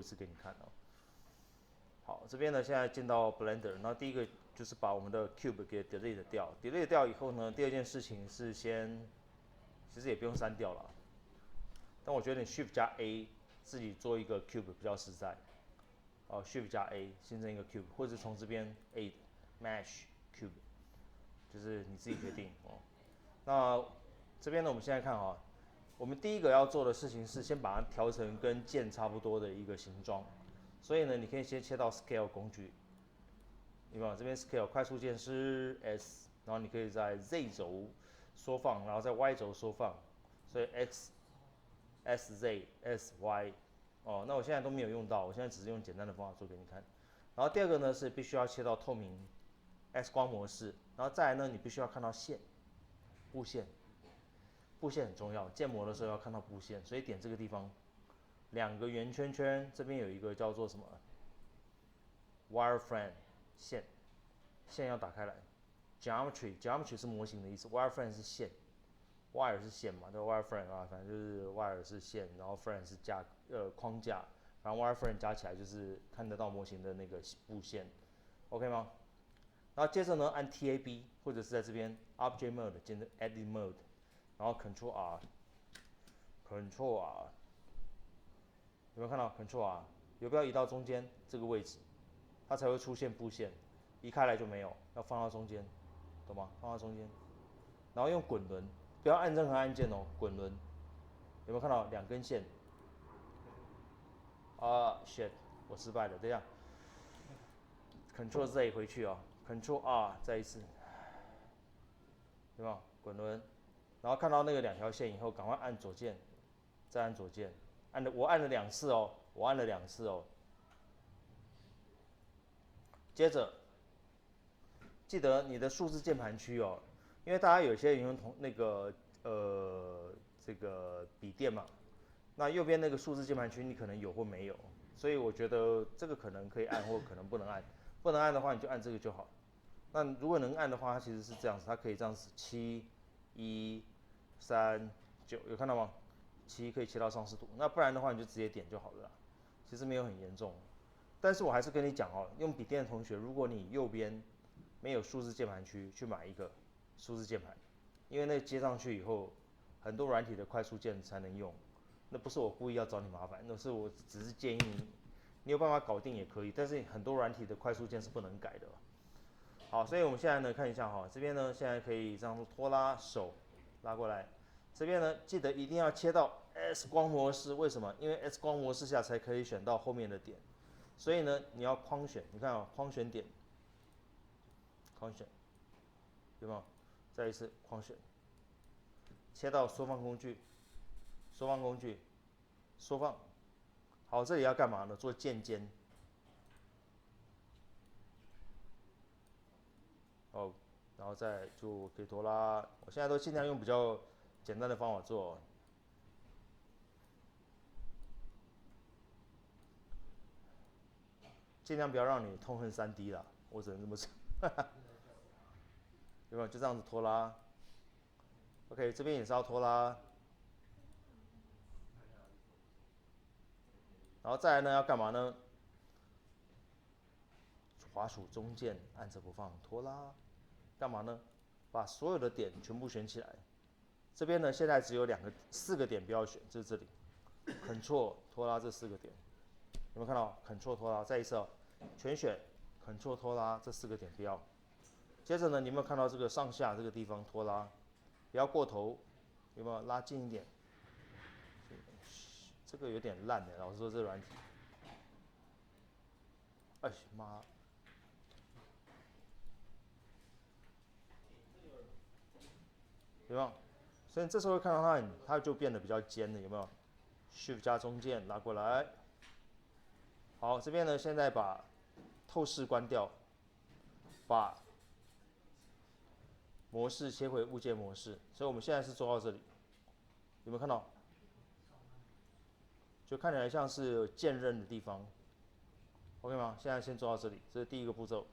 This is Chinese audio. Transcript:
一次给你看哦。好，这边呢现在进到 Blender， 然后第一个就是把我们的 Cube 给 delete 掉。delete 掉以后呢，第二件事情是先，其实也不用删掉了，但我觉得你 Shift 加 A 自己做一个 Cube 比较实在。Shift 加 A 新增一个 Cube， 或者从这边 Add Mesh Cube， 就是你自己决定哦。那这边呢，我们现在看啊，我们第一个要做的事情是先把它调成跟剑差不多的一个形状。所以呢，你可以先切到 Scale 工具，有没有？这边 Scale 快速键是 S， 然后你可以在 Z 轴缩放，然后在 Y 轴缩放，所以 X S Z S Y。哦，那我现在都没有用到，我现在只是用简单的方法做给你看。然后第二个呢是必须要切到透明 X 光模式，然后再来呢，你必须要看到线，布线，布线很重要，建模的时候要看到布线，所以点这个地方，两个圆圈圈，这边有一个叫做什么 wireframe 线，线要打开来 ，geometry 是模型的意思 ，wireframe 是线。wire 是线嘛，对 wireframe 啊，反正就是 wire 是线，然后 frame 是框架，然后 wireframe 加起来就是看得到模型的那个布线 ，OK 吗？然后接着呢，按 Tab 或者是在这边 Object Mode 键 Edit Mode， 然后 Ctrl R，Ctrl R， 有没有看到 Ctrl R？ 有不要移到中间这个位置，它才会出现布线，移开来就没有，要放到中间，懂吗？放到中间，然后用滚轮。不要按任何按键哦，滚轮有没有看到两根线？shit， 我失败了，等一下 ，Ctrl Z 回去哦 ，Ctrl R 再一次，有没有滚轮？然后看到那个两条线以后，赶快按左键，再按左键，我按了2次哦，我按了2次哦。接着记得你的数字键盘区哦，因为大家有些人用那个这个笔电嘛，那右边那个数字键盘区你可能有或没有，所以我觉得这个可能可以按或可能不能按，不能按的话你就按这个就好。那如果能按的话，它其实是这样子，它可以这样子7、1、3、9，有看到吗？7可以切到上视图，那不然的话你就直接点就好了啦，其实没有很严重。但是我还是跟你讲哦，用笔电的同学，如果你右边没有数字键盘区，去买一个数字键盘，因为那接上去以后，很多软体的快速键才能用。那不是我故意要找你麻烦，那是我只是建议你，你有办法搞定也可以，但是很多软体的快速键是不能改的。好，所以我们现在呢看一下哈，这边呢现在可以这样拖拉手拉过来，这边呢记得一定要切到 X 光模式，为什么？因为 X 光模式下才可以选到后面的点，所以呢你要框选，你看啊、框选点，框选，有没有？再一次框选，切到缩放工具，缩放工具，缩放。好，这里要干嘛呢？做渐间。哦，然后再就可以拖拉。我现在都尽量用比较简单的方法做，尽量不要让你痛恨3D 啦，我只能这么说。有没有？就这样子拖拉。OK， 这边也是要拖拉。然后再来呢，要干嘛呢？滑鼠中键按着不放，拖拉。干嘛呢？把所有的点全部选起来。这边呢，现在只有4个点不要选，就是这里。Ctrl 拖拉这4个点，有没有看到 ？Ctrl 拖拉，再一次哦，全选 Ctrl 拖拉这4个点不要。接着呢，你有没有看到这个上下这个地方拖拉？不要过头，有没有拉近一点？这个有点烂的，老实说这软体。哎妈！有没有？所以这时候会看到它就变得比较尖了，有没有 ？Shift 加中键拉过来。好，这边呢，现在把透视关掉，把模式切回物件模式。所以我们现在是做到这里，有没有看到？就看起来像是剑刃的地方 ，OK 吗？现在先做到这里，这是第一个步骤。